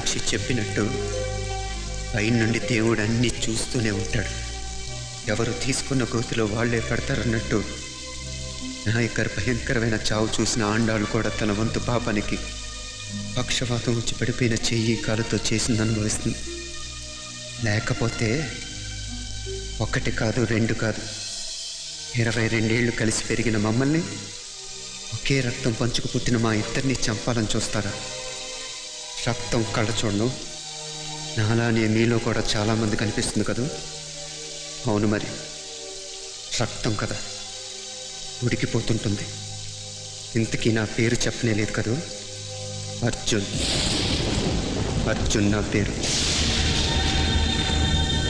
మీనాక్షి చెప్పినట్టు పైన నుండి దేవుడు అన్నీ చూస్తూనే ఉంటాడు. ఎవరు తీసుకున్న గోతిలో వాళ్లే పడతారన్నట్టు నాయకర్ భయంకరమైన చావు చూసిన ఆండాళ్ళు కూడా తన వంతు పాపానికి పక్షవాతం వచ్చి పడిపోయిన చెయ్యి కాలుతో చేసింది అనుభవిస్తుంది. లేకపోతే ఒకటి కాదు, రెండు కాదు, 22 ఏళ్ళు కలిసి పెరిగిన మమ్మల్ని ఒకే రక్తం పంచుకు పుట్టిన మా ఇద్దరిని చంపాలని చూస్తారా? రక్తం కళ్ళ చూడను, నాలానే మీలో కూడా చాలామంది కనిపిస్తుంది కదూ. అవును, మరి రక్తం కదా, ఉడికిపోతుంటుంది. ఇంతకీ నా పేరు చెప్పనే లేదు కదూ. అర్జున్ నా పేరు.